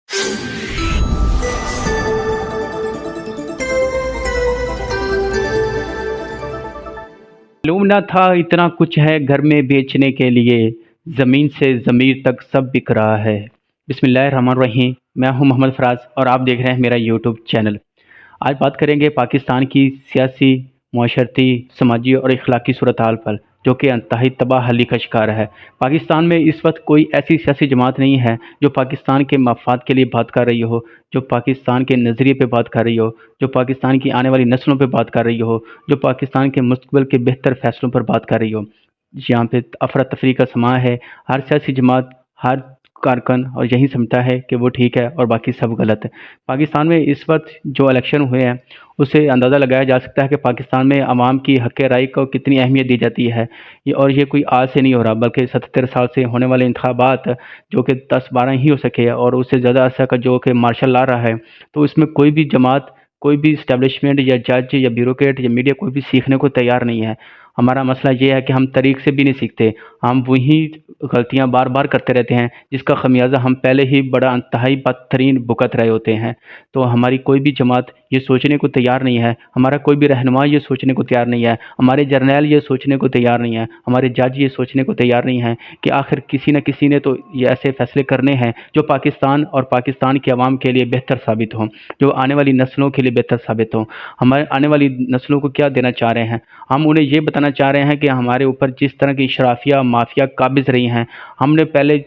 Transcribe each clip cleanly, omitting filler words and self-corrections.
मालूम ना था इतना कुछ है घर में बेचने के लिए, ज़मीन से ज़मीर तक सब बिक रहा है। बिस्मिल्लाहिर्रहमानिर्रहीम। मैं हूं मोहम्मद फराज और आप देख रहे हैं मेरा यूट्यूब चैनल। आज बात करेंगे पाकिस्तान की सियासी, माशरती, समाजी और इखलाकी सूरत हाल पर, जो कि इंतहाई तबाहली का शिकार है। पाकिस्तान में इस वक्त कोई ऐसी सियासी जमात नहीं है जो पाकिस्तान के मफाद के लिए बात कर रही हो, जो पाकिस्तान के नज़रिए पे बात कर रही हो, जो पाकिस्तान की आने वाली नस्लों पे बात कर रही हो, जो पाकिस्तान के मुस्तकबिल के बेहतर फ़ैसलों पर बात कर रही हो। यहाँ पे अफरा तफरी का समा है। हर सियासी जमात, हर कारकुन और यही समझता है कि वो ठीक है और बाकी सब गलत है। पाकिस्तान में इस वक्त जो इलेक्शन हुए हैं, उससे अंदाज़ा लगाया जा सकता है कि पाकिस्तान में आवाम की हक़ राय को कितनी अहमियत दी जाती है। ये कोई आज से नहीं हो रहा, बल्कि 77 साल से होने वाले इंतखाबात, जो कि 10-12 ही हो सके और उससे ज़्यादा अरसा का जो कि मार्शल ला रहा है, तो इसमें कोई भी जमात, कोई भी इस्टेब्लिशमेंट या जज या ब्यूरोक्रेट या मीडिया कोई भी सीखने को तैयार नहीं है। हमारा मसला ये है कि हम तरीक़ से भी नहीं सीखते, हम वही गलतियाँ बार बार करते रहते हैं जिसका खमियाजा हम पहले ही बड़ा इंतहाई बदतरीन भुगत रहे होते हैं। तो हमारी कोई भी जमात ये सोचने को तैयार नहीं है, हमारा कोई भी रहनुमा ये सोचने को तैयार नहीं है, हमारे जर्नैल ये सोचने को तैयार नहीं है, हमारे जज ये सोचने को तैयार नहीं है कि आखिर किसी न किसी ने तो ये ऐसे फैसले करने हैं जो पाकिस्तान और पाकिस्तान की आवाम के लिए बेहतर साबित हों, जो आने वाली नस्लों के लिए बेहतर साबित हों। हमारे आने वाली नस्लों को क्या देना चाह रहे हैं? हम उन्हें ये बताना चाह रहे हैं कि हमारे ऊपर जिस तरह की शराफिया माफिया काबिज रही हैं, हमने पहले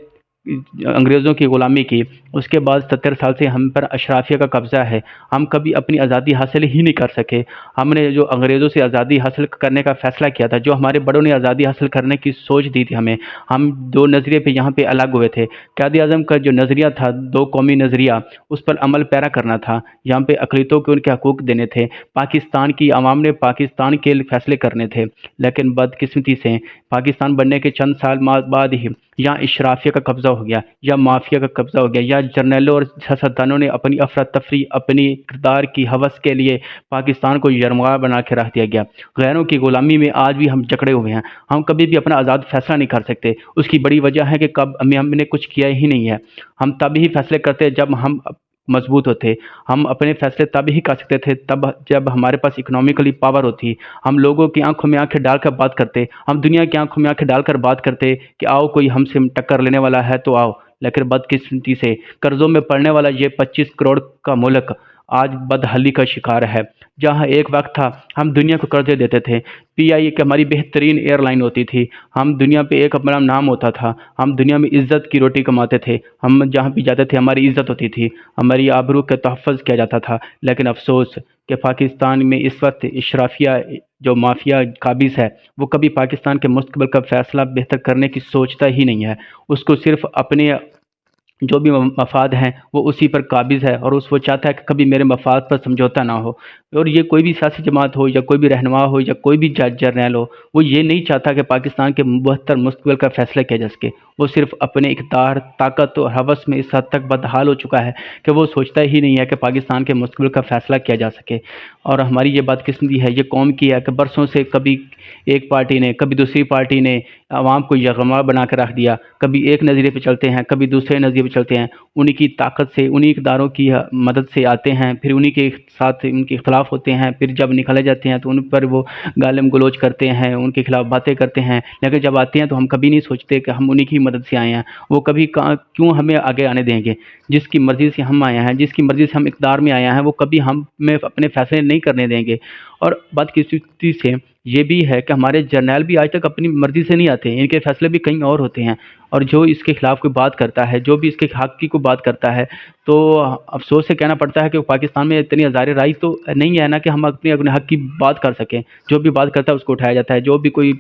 अंग्रेज़ों की ग़ुलामी की, उसके बाद 70 साल से हम पर अशराफिया का कब्ज़ा है। हम कभी अपनी आज़ादी हासिल ही नहीं कर सके। हमने जो अंग्रेज़ों से आज़ादी हासिल करने का फ़ैसला किया था, जो हमारे बड़ों ने आज़ादी हासिल करने की सोच दी थी हमें, हम दो नज़रिए पे यहाँ पे अलग हुए थे। क़ायद-ए-आज़म का जो नज़रिया था, दो कौमी नज़रिया, उस पर अमल पैरा करना था। यहाँ पे अक़लियतों को उनके हकूक़ देने थे। पाकिस्तान की आवाम ने पाकिस्तान के फ़ैसले करने थे। लेकिन बदकिस्मती से पाकिस्तान बनने के चंद साल बाद ही या इशराफिया का कब्ज़ा हो गया, या माफिया का कब्ज़ा हो गया, या जर्नैलों और सियासतदानों ने अपनी अफरा तफरी, अपनी इक़्तिदार की हवस के लिए पाकिस्तान को यरगमार बना के रख दिया गया। गैरों की ग़ुलामी में आज भी हम जकड़े हुए हैं। हम कभी भी अपना आज़ाद फ़ैसला नहीं कर सकते। उसकी बड़ी वजह है कि कब हमने कुछ किया ही नहीं है। हम तब ही फ़ैसले करते जब हम मजबूत होते। हम अपने फ़ैसले तब ही कर सकते थे तब जब हमारे पास इकोनॉमिकली पावर होती। हम लोगों की आंखों में आंखें डालकर बात करते, हम दुनिया की आंखों में आंखें डालकर बात करते कि आओ कोई हमसे टक्कर लेने वाला है तो आओ। लेकिन बदकिस्मती से कर्ज़ों में पड़ने वाला ये 25 करोड़ का मुल्क आज बदहाली का शिकार है। जहाँ एक वक्त था हम दुनिया को कर्जे देते थे, पीआईए की हमारी बेहतरीन एयरलाइन होती थी, हम दुनिया पे एक अपना नाम होता था, हम दुनिया में इज़्ज़त की रोटी कमाते थे, हम जहाँ भी जाते थे हमारी इज़्ज़त होती थी, हमारी आबरू का तहफ़्फ़ुज़ किया जाता था। लेकिन अफ़सोस कि पाकिस्तान में इस वक्त इशराफिया, जो माफिया काबिज़ है, वो कभी पाकिस्तान के मुस्तक़बिल का फ़ैसला बेहतर करने की सोचता ही नहीं है। उसको सिर्फ़ अपने जो भी मफाद हैं वो उसी पर काबिज़ है, और वो चाहता है कि कभी मेरे मफाद पर समझौता ना हो। और ये कोई भी सियासी जमात हो, या कोई भी रहनुमा हो, या कोई भी जज जर्नैल हो, वो ये नहीं चाहता कि पाकिस्तान के बेहतर मुस्तक़बिल का फ़ैसला किया जा सके। वो सिर्फ़ अपने इक़्तिदार, ताकत और हवस में इस हद तक बदहाल हो चुका है कि वो सोचता ही नहीं है कि पाकिस्तान के मुस्तक़बिल का फ़ैसला किया जा सके। और हमारी ये बदकिस्मती है, ये कौम की है कि बरसों से कभी एक पार्टी ने, कभी दूसरी पार्टी ने आवाम को यरगमार बना के रख दिया। कभी एक नज़रिए पे चलते हैं, कभी दूसरे नज़रिए पे चलते हैं। उन्हीं की ताकत से, उन्हीं इक़्तिदारों की मदद से आते हैं, फिर उन्हीं के साथ उनके ख़िलाफ़ होते हैं, फिर जब निकाले जाते हैं तो उन पर वो गालिम गलोच करते हैं, उनके खिलाफ बातें करते हैं। लेकिन जब आते हैं तो हम कभी नहीं सोचते कि हम उन्हीं की मदद से आए हैं। वो कभी क्यों हमें आगे आने देंगे? जिसकी मर्ज़ी से हम आए हैं, जिसकी मर्ज़ी से हम इक़्तिदार में आए हैं, वो कभी हमें अपने फ़ैसले नहीं करने देंगे। और बदकिस्मती से ये भी है कि हमारे जर्नैल भी आज तक अपनी मर्ज़ी से नहीं आते, इनके फ़ैसले भी कहीं और होते हैं। और जो इसके ख़िलाफ़ कोई बात करता है, जो भी इसके हक़ की कोई बात करता है, तो अफ़सोस से कहना पड़ता है कि पाकिस्तान में इतनी आज़ादी राय तो नहीं है ना कि हम अपने हक़ की बात कर सकें। जो भी बात करता है उसको उठाया जाता है, जो भी कोई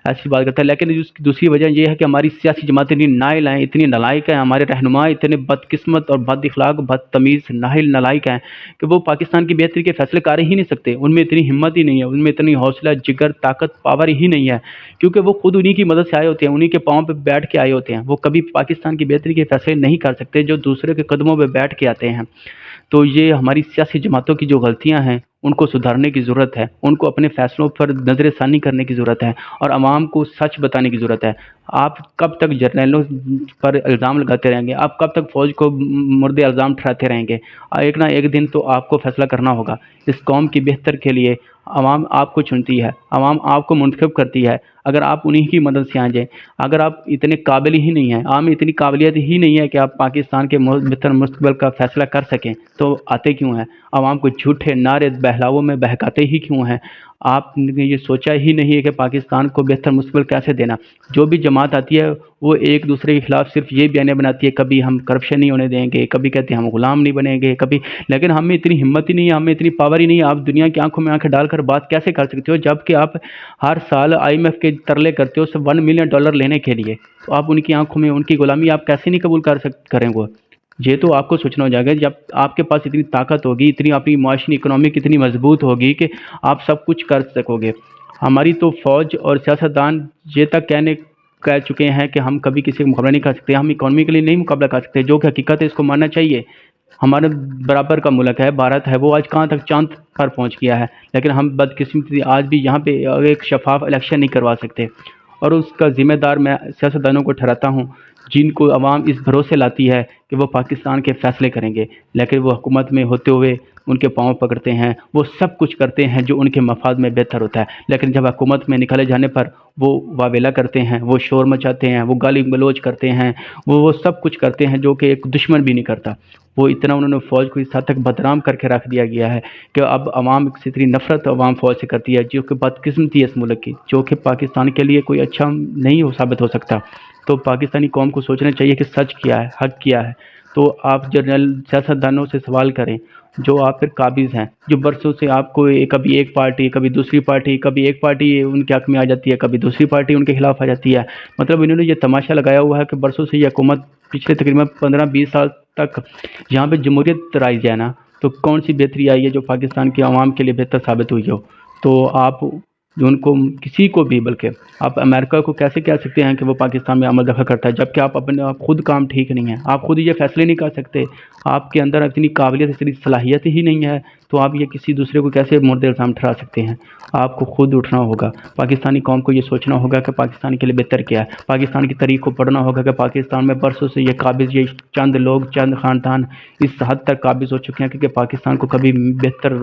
ऐसी बात करता है। लेकिन उसकी दूसरी वजह ये है कि हमारी सियासी जमातें इतनी नाइल हैं, इतनी नालायक हैं, हमारे रहनुमा इतने बदकिस्मत और बद-इख़लाक़, बदतमीज़, नाहिल, नालायक हैं कि वो पाकिस्तान की बेहतरी के फ़ैसले कर ही नहीं सकते। उनमें इतनी हिम्मत ही नहीं है, उनमें इतनी हौसला, जिगर, ताकत, पावर ही नहीं है, क्योंकि वो खुद उन्हीं की मदद से आए होते हैं, उन्हीं के पाँव पे बैठ के आए होते हैं। वो कभी पाकिस्तान की बेहतरी के फ़ैसले नहीं कर सकते जो दूसरे के कदमों पे बैठ के आते हैं। तो ये हमारी सियासी जमातों की जो गलतियाँ हैं, ان کو सुधारने की ज़रूरत है, उनको अपने फैसलों पर नज़र ثانی करने की ज़रूरत है और आवाम को सच बताने की ज़रूरत है। आप कब तक जर्नैलों पर इल्ज़ाम लगाते रहेंगे? आप कब तक फ़ौज को मुर्दे इल्ज़ाम ठहराते रहेंगे? एक ना एक दिन तो आपको फ़ैसला करना होगा। इस कौम की बेहतर के लिए आवाम आपको चुनती है, आवाम आपको मुंतखब करती है। अगर आप उन्हीं की मदद से आ जाएँ, अगर आप इतने काबिल ही नहीं हैं, आप में इतनी काबिलियत ही नहीं है कि आप पाकिस्तान के बेहतर मुस्तकबिल का फ़ैसला कर सकें, तो आते क्यों हैं? आवाम को झूठे नारे बहलावों में बहकाते ही क्यों हैं? आपने ये सोचा ही नहीं है कि पाकिस्तान को बेहतर मुस्तकबिल कैसे देना। जो भी जमात आती है वो एक दूसरे के खिलाफ सिर्फ ये बयाने बनाती है, कभी हम करप्शन नहीं होने देंगे, कभी कहते हैं हम गुलाम नहीं बनेंगे, कभी, लेकिन हम में इतनी हिम्मत ही नहीं है, हम में इतनी पावर ही नहीं है। आप दुनिया की आंखों में आंखें डालकर बात कैसे कर सकते हो जबकि आप हर साल IMF के तरले करते हो सिर्फ $1 मिलियन लेने के लिए? तो आप उनकी आंखों में उनकी गुलामी आप कैसे नहीं कबूल करेंगे? ये तो आपको सोचना हो जाएगा जब आपके पास इतनी ताकत होगी, इतनी अपनी माशी इकोनॉमिक इतनी मजबूत होगी कि आप सब कुछ कर सकोगे। हमारी तो फ़ौज और सियासतदान ये तक कह चुके हैं कि हम कभी किसी का मुकाबला नहीं कर सकते, हम इकोनॉमिकली नहीं मुकाबला कर सकते, जो कि हकीकत है, इसको मानना चाहिए। हमारे बराबर का मुल्क है, भारत है, वो आज कहाँ तक चांद पर पहुँच गया है, लेकिन हम बदकिस्मती आज भी यहाँ पे एक शफाफ इलेक्शन नहीं करवा सकते। और उसका ज़िम्मेदार मैं सियासतदानों को ठहराता हूँ जिनको अवाम इस भरोसे लाती है कि वो पाकिस्तान के फ़ैसले करेंगे, लेकिन वो हुकूमत में होते हुए उनके पाँव पकड़ते हैं, वो सब कुछ करते हैं जो उनके मफाद में बेहतर होता है, लेकिन जब हुकूमत में निकाले जाने पर वो वावेला करते हैं, वो शोर मचाते हैं, वो गाली गलौज करते हैं, वो सब कुछ करते हैं जो कि एक दुश्मन भी नहीं करता। वो इतना उन्होंने फ़ौज को इस हद तक बदनाम करके रख दिया गया है कि अब अवाम से इतनी नफ़रत अवाम फ़ौज से करती है, जो कि बदकिस्मती है इस मुल्क की, जो कि पाकिस्तान के लिए कोई अच्छा नहीं हो साबित हो सकता। तो पाकिस्तानी कौम को सोचना चाहिए कि सच क्या है, हक क्या है। तो आप जनरल सियासतदानों से सवाल करें जो आप पर काबिज़ हैं, जो बरसों से आपको कभी एक पार्टी, कभी दूसरी पार्टी, कभी एक पार्टी उनके हक में आ जाती है, कभी दूसरी पार्टी उनके खिलाफ आ जाती है। मतलब इन्होंने ये तमाशा लगाया हुआ है कि बरसों से ये हुकूमत पिछले तकरीबन 15-20 साल तक यहाँ पे जमहूरियत राइज है ना, तो कौन सी बेहतरी आई है जो पाकिस्तान की आवाम के लिए बेहतर साबित हुई हो? तो आप जो उनको किसी को भी, बल्कि आप अमेरिका को कैसे कह सकते हैं कि वो पाकिस्तान में अमल दखल करता है जबकि आप अपने आप खुद काम ठीक नहीं है, आप खुद ये फैसले नहीं कर सकते, आपके अंदर इतनी काबिलियत इतनी सलाहियत ही नहीं है, तो आप ये किसी दूसरे को कैसे मुर्दे इल्ज़ाम ठहरा सकते हैं? आपको खुद उठना होगा। पाकिस्तानी कौम को ये सोचना होगा कि पाकिस्तान के लिए बेहतर क्या है, पाकिस्तान की तारीख को पढ़ना होगा कि पाकिस्तान में बरसों से ये काबिज़, ये चंद लोग, चंद ख़ानदान इस हद तक काबिज़ हो चुके हैं कि पाकिस्तान को कभी बेहतर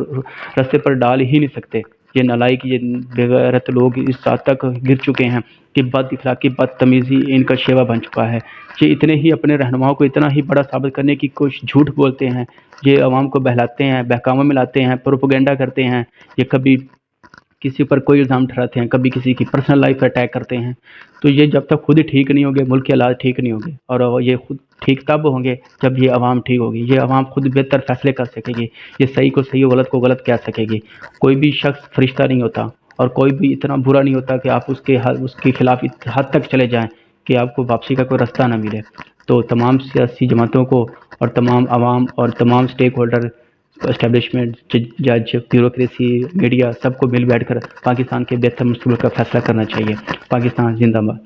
रास्ते पर डाल ही नहीं सकते। ये नालायक, ये बेगैरत लोग इस हद तक गिर चुके हैं कि बद इखलाकी, बदतमीज़ी इनका शेवा बन चुका है। ये इतने ही अपने रहनुमाओं को इतना ही बड़ा साबित करने की कोशिश झूठ बोलते हैं, ये आवाम को बहलाते हैं, बहकावे में लाते हैं, प्रोपेगेंडा करते हैं, ये कभी किसी पर कोई इल्ज़ाम ठहराते हैं, कभी किसी की पर्सनल लाइफ पर अटैक करते हैं। तो ये जब तक खुद ही ठीक नहीं होंगे, मुल्क के हालात ठीक नहीं होंगे, और ये खुद ठीक तब होंगे जब ये आवाम ठीक होगी, ये आवाम खुद बेहतर फैसले कर सकेगी, ये सही को सही और गलत को गलत कह सकेगी। कोई भी शख्स फरिश्ता नहीं होता और कोई भी इतना बुरा नहीं होता कि आप उसके खिलाफ इस हद तक चले जाएं कि आपको वापसी का कोई रास्ता ना मिले। तो तमाम सियासी जमातों को और तमाम आवाम और तमाम स्टेक होल्डर, एस्टेब्लिशमेंट, जज, ब्यूरोक्रेसी, मीडिया, सबको मिल बैठकर पाकिस्तान के बेहतर मुस्तकबिल का फैसला करना चाहिए। पाकिस्तान जिंदाबाद।